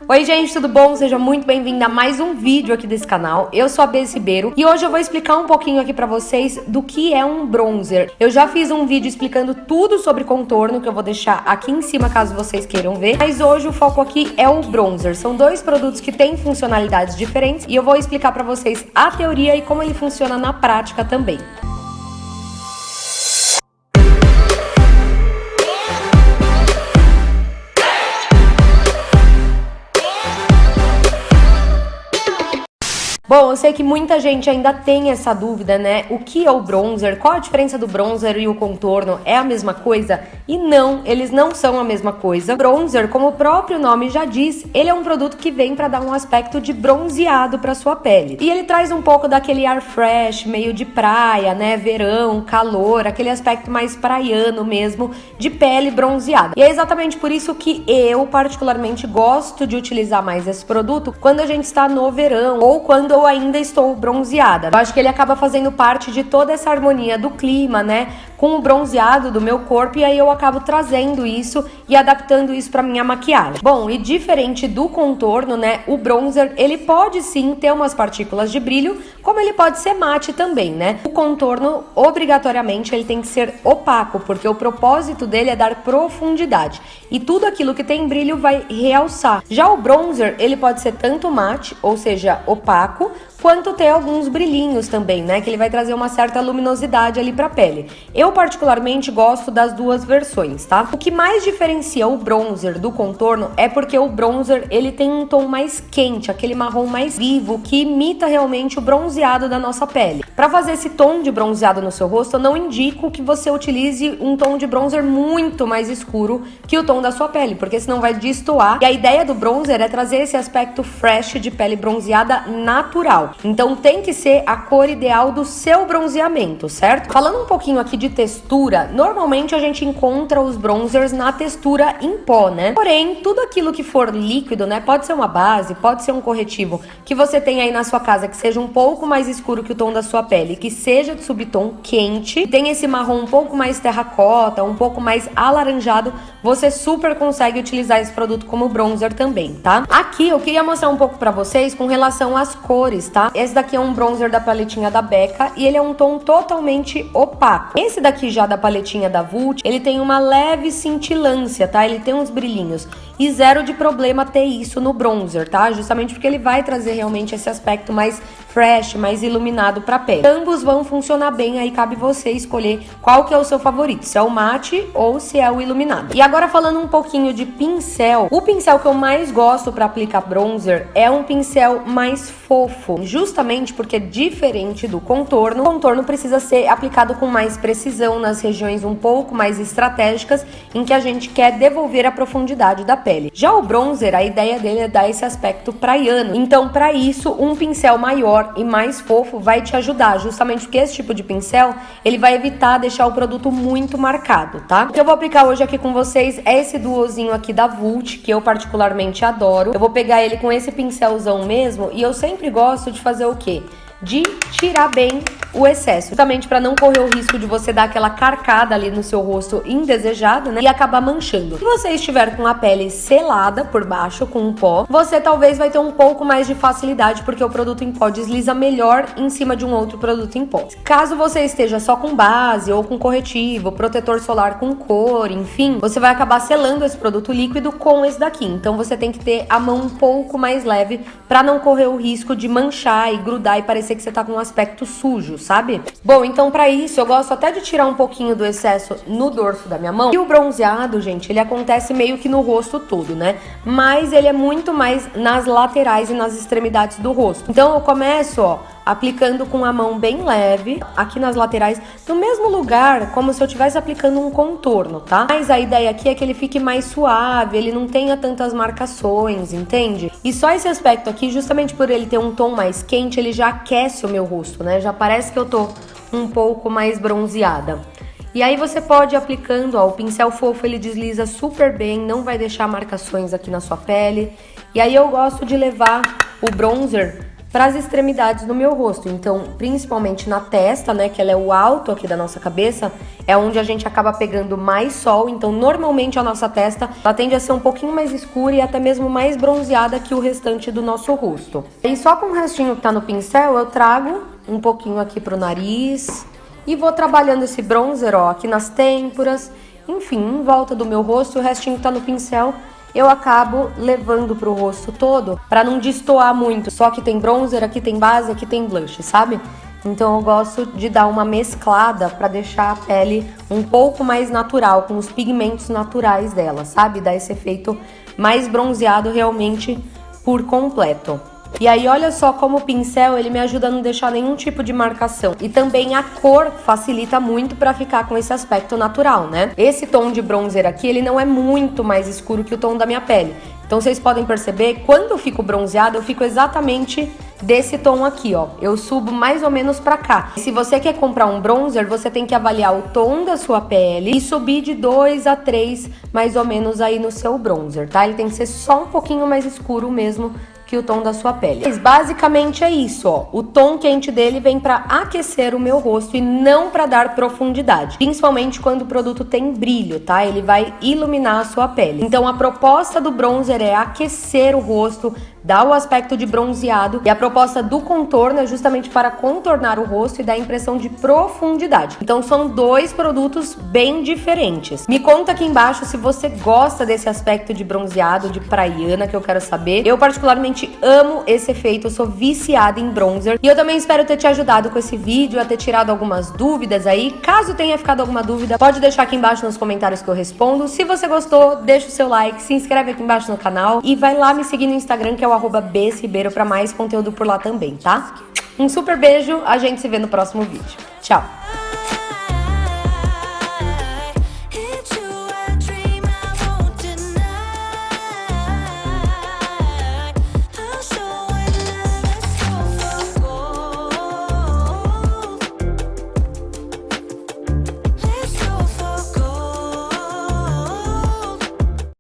Oi gente, tudo bom? Seja muito bem-vinda a mais um vídeo aqui desse canal. Eu sou a Bess Ribeiro e hoje eu vou explicar um pouquinho aqui pra vocês do que é um bronzer. Eu já fiz um vídeo explicando tudo sobre contorno, que eu vou deixar aqui em cima caso vocês queiram ver. Mas hoje o foco aqui é o bronzer. São dois produtos que têm funcionalidades diferentes e eu vou explicar pra vocês a teoria e como ele funciona na prática também. Bom, eu sei que muita gente ainda tem essa dúvida, né? O que é o bronzer? Qual a diferença do bronzer e o contorno? É a mesma coisa? E não, eles não são a mesma coisa. O bronzer, como o próprio nome já diz, ele é um produto que vem para dar um aspecto de bronzeado para sua pele. E ele traz um pouco daquele ar fresh, meio de praia, né? Verão, calor, aquele aspecto mais praiano mesmo, de pele bronzeada. E é exatamente por isso que eu, particularmente, gosto de utilizar mais esse produto quando a gente está no verão ou quando eu ainda estou bronzeada. Eu acho que ele acaba fazendo parte de toda essa harmonia do clima, né? Com o bronzeado do meu corpo, e aí eu acabo trazendo isso e adaptando isso para minha maquiagem. Bom, e diferente do contorno, né? O bronzer, ele pode sim ter umas partículas de brilho, como ele pode ser mate também, né? O contorno, obrigatoriamente, ele tem que ser opaco, porque o propósito dele é dar profundidade. E tudo aquilo que tem brilho vai realçar. Já o bronzer, ele pode ser tanto mate, ou seja, opaco, quanto ter alguns brilhinhos também, né? Que ele vai trazer uma certa luminosidade ali pra pele. Eu particularmente gosto das duas versões, tá? O que mais diferencia o bronzer do contorno é porque o bronzer, ele tem um tom mais quente, aquele marrom mais vivo, que imita realmente o bronzeado da nossa pele. Pra fazer esse tom de bronzeado no seu rosto, eu não indico que você utilize um tom de bronzer muito mais escuro que o tom da sua pele, porque senão vai destoar. E a ideia do bronzer é trazer esse aspecto fresh de pele bronzeada natural. Então tem que ser a cor ideal do seu bronzeamento, certo? Falando um pouquinho aqui de textura, normalmente a gente encontra os bronzers na textura em pó, né? Porém, tudo aquilo que for líquido, né? Pode ser uma base, pode ser um corretivo que você tem aí na sua casa que seja um pouco mais escuro que o tom da sua pele, que seja de subtom quente, tem esse marrom um pouco mais terracota, um pouco mais alaranjado, você super consegue utilizar esse produto como bronzer também, tá? Aqui eu queria mostrar um pouco pra vocês com relação às cores, tá? Esse daqui é um bronzer da paletinha da Becca e ele é um tom totalmente opaco. Esse daqui já da paletinha da Vult, ele tem uma leve cintilância, tá? Ele tem uns brilhinhos e zero de problema ter isso no bronzer, tá? Justamente porque ele vai trazer realmente esse aspecto mais fresh, mais iluminado pra pele. Ambos vão funcionar bem, aí cabe você escolher qual que é o seu favorito, se é o mate ou se é o iluminado. E agora falando um pouquinho de pincel, o pincel que eu mais gosto pra aplicar bronzer é um pincel mais fofo, justamente porque diferente do contorno, o contorno precisa ser aplicado com mais precisão nas regiões um pouco mais estratégicas em que a gente quer devolver a profundidade da pele. Já o bronzer, a ideia dele é dar esse aspecto praiano, então para isso um pincel maior e mais fofo vai te ajudar, justamente porque esse tipo de pincel, ele vai evitar deixar o produto muito marcado, tá? O que eu vou aplicar hoje aqui com vocês é esse duozinho aqui da Vult, que eu particularmente adoro. Eu vou pegar ele com esse pincelzão mesmo e eu sempre gosto de fazer o quê? De tirar bem o excesso, justamente para não correr o risco de você dar aquela carcada ali no seu rosto indesejado, né? E acabar manchando. Se você estiver com a pele selada por baixo com um pó, você talvez vai ter um pouco mais de facilidade, porque o produto em pó desliza melhor em cima de um outro produto em pó. Caso você esteja só com base ou com corretivo, protetor solar com cor, enfim, você vai acabar selando esse produto líquido com esse daqui. Então você tem que ter a mão um pouco mais leve para não correr o risco de manchar e grudar e parecer que você tá com um aspecto sujo, sabe? Bom, então pra isso eu gosto até de tirar um pouquinho do excesso no dorso da minha mão. E o bronzeado, gente, ele acontece meio que no rosto todo, né? Mas ele é muito mais nas laterais e nas extremidades do rosto. Então eu começo, ó, aplicando com a mão bem leve, aqui nas laterais, no mesmo lugar, como se eu estivesse aplicando um contorno, tá? Mas a ideia aqui é que ele fique mais suave, ele não tenha tantas marcações, entende? E só esse aspecto aqui, justamente por ele ter um tom mais quente, ele já aquece o meu rosto, né? Já parece que eu tô um pouco mais bronzeada. E aí você pode ir aplicando, ó, o pincel fofo, ele desliza super bem, não vai deixar marcações aqui na sua pele. E aí eu gosto de levar o bronzer para as extremidades do meu rosto. Então, principalmente na testa, né, que ela é o alto aqui da nossa cabeça, é onde a gente acaba pegando mais sol. Então, normalmente a nossa testa, ela tende a ser um pouquinho mais escura e até mesmo mais bronzeada que o restante do nosso rosto. E só com o restinho que tá no pincel, eu trago um pouquinho aqui pro nariz e vou trabalhando esse bronzer, ó, aqui nas têmporas, enfim, em volta do meu rosto. O restinho que tá no pincel eu acabo levando pro rosto todo pra não destoar muito. Só que tem bronzer, aqui tem base, aqui tem blush, sabe? Então eu gosto de dar uma mesclada pra deixar a pele um pouco mais natural, com os pigmentos naturais dela, sabe? Dar esse efeito mais bronzeado realmente por completo. E aí olha só como o pincel ele me ajuda a não deixar nenhum tipo de marcação. E também a cor facilita muito pra ficar com esse aspecto natural, né? Esse tom de bronzer aqui, ele não é muito mais escuro que o tom da minha pele. Então vocês podem perceber, quando eu fico bronzeada, eu fico exatamente desse tom aqui, ó. Eu subo mais ou menos pra cá. Se você quer comprar um bronzer, você tem que avaliar o tom da sua pele e subir de 2 a 3 mais ou menos aí no seu bronzer, tá? Ele tem que ser só um pouquinho mais escuro mesmo que o tom da sua pele. Mas basicamente é isso, ó. O tom quente dele vem para aquecer o meu rosto e não para dar profundidade. Principalmente quando o produto tem brilho, tá? Ele vai iluminar a sua pele. Então a proposta do bronzer é aquecer o rosto, dar o aspecto de bronzeado, e a proposta do contorno é justamente para contornar o rosto e dar a impressão de profundidade. Então são dois produtos bem diferentes. Me conta aqui embaixo se você gosta desse aspecto de bronzeado, de praiana, que eu quero saber. Eu particularmente amo esse efeito, eu sou viciada em bronzer. E eu também espero ter te ajudado com esse vídeo, a ter tirado algumas dúvidas aí. Caso tenha ficado alguma dúvida, pode deixar aqui embaixo nos comentários que eu respondo. Se você gostou, deixa o seu like, se inscreve aqui embaixo no canal e vai lá me seguir no Instagram, que é o @bsribeiro, para mais conteúdo por lá também, tá? Um super beijo, a gente se vê no próximo vídeo. Tchau!